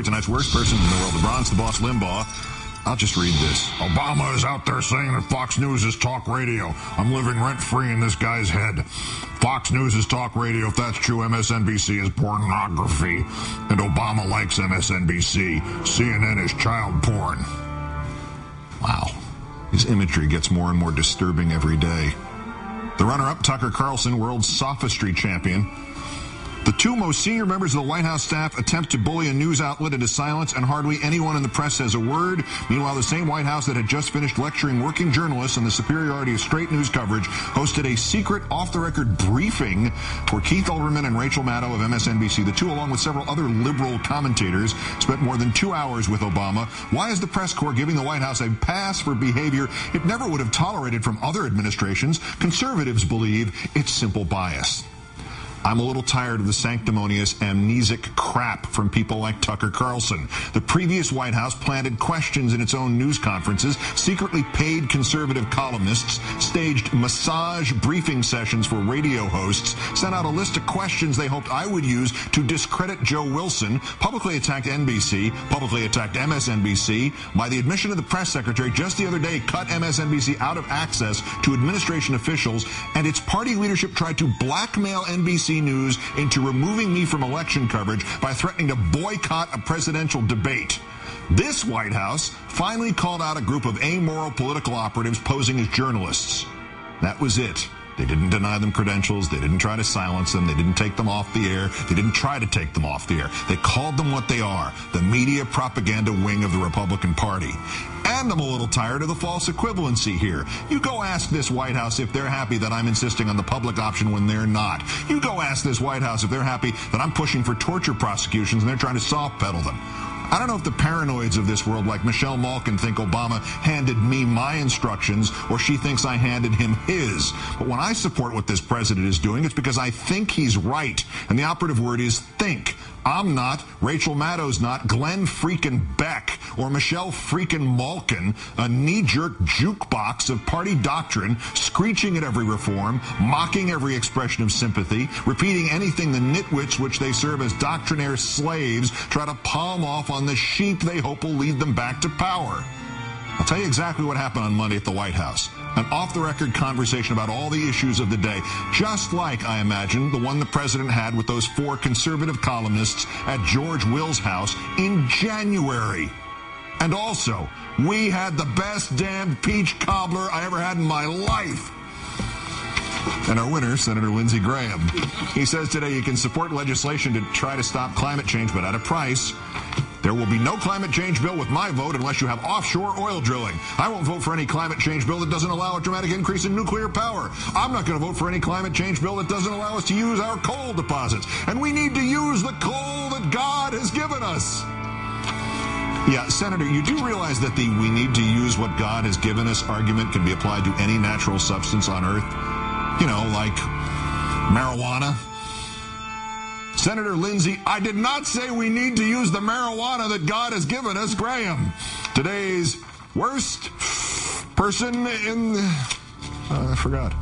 Tonight's worst person in the world, LeBron's the boss, Limbaugh. I'll just read this. Obama is out there saying that Fox News is talk radio. I'm living rent-free in this guy's head. Fox News is talk radio. If that's true, MSNBC is pornography. And Obama likes MSNBC. CNN is child porn. Wow. His imagery gets more and more disturbing every day. The runner-up, Tucker Carlson, world sophistry champion. The two most senior members of the White House staff attempt to bully a news outlet into silence, and hardly anyone in the press says a word. Meanwhile, the same White House that had just finished lecturing working journalists on the superiority of straight news coverage hosted a secret off-the-record briefing for Keith Olbermann and Rachel Maddow of MSNBC. The two, along with several other liberal commentators, spent more than 2 hours with Obama. Why is the press corps giving the White House a pass for behavior it never would have tolerated from other administrations? Conservatives believe it's simple bias. I'm a little tired of the sanctimonious, amnesic crap from people like Tucker Carlson. The previous White House planted questions in its own news conferences, secretly paid conservative columnists, staged massage briefing sessions for radio hosts, sent out a list of questions they hoped I would use to discredit Joe Wilson, publicly attacked NBC, publicly attacked MSNBC. By the admission of the press secretary just the other day, cut MSNBC out of access to administration officials, and its party leadership tried to blackmail NBC News into removing me from election coverage by threatening to boycott a presidential debate. This White House finally called out a group of amoral political operatives posing as journalists. That was it. They didn't deny them credentials. They didn't try to silence them. They didn't take them off the air. They didn't try to take them off the air. They called them what they are, the media propaganda wing of the Republican Party. And I'm a little tired of the false equivalency here. You go ask this White House if they're happy that I'm insisting on the public option when they're not. You go ask this White House if they're happy that I'm pushing for torture prosecutions and they're trying to soft pedal them. I don't know if the paranoids of this world, like Michelle Malkin, think Obama handed me my instructions or she thinks I handed him his. But when I support what this president is doing, it's because I think he's right. And the operative word is think. I'm not, Rachel Maddow's not, Glenn freaking Beck or Michelle freaking Malkin, a knee-jerk jukebox of party doctrine, screeching at every reform, mocking every expression of sympathy, repeating anything the nitwits which they serve as doctrinaire slaves try to palm off on the sheep they hope will lead them back to power. I'll tell you exactly what happened on Monday at the White House. An off-the-record conversation about all the issues of the day, just like, I imagine, the one the president had with those 4 conservative columnists at George Will's house in January. And also, we had the best damn peach cobbler I ever had in my life. And our winner, Senator Lindsey Graham. He says today you can support legislation to try to stop climate change, but at a price. There will be no climate change bill with my vote unless you have offshore oil drilling. I won't vote for any climate change bill that doesn't allow a dramatic increase in nuclear power. I'm not going to vote for any climate change bill that doesn't allow us to use our coal deposits. And we need to use the coal that God has given us. Yeah, Senator, you do realize that the "we need to use what God has given us" argument can be applied to any natural substance on Earth? You know, like marijuana. Senator Lindsey, I did not say we need to use the marijuana that God has given us, Graham. Today's worst person in... I forgot.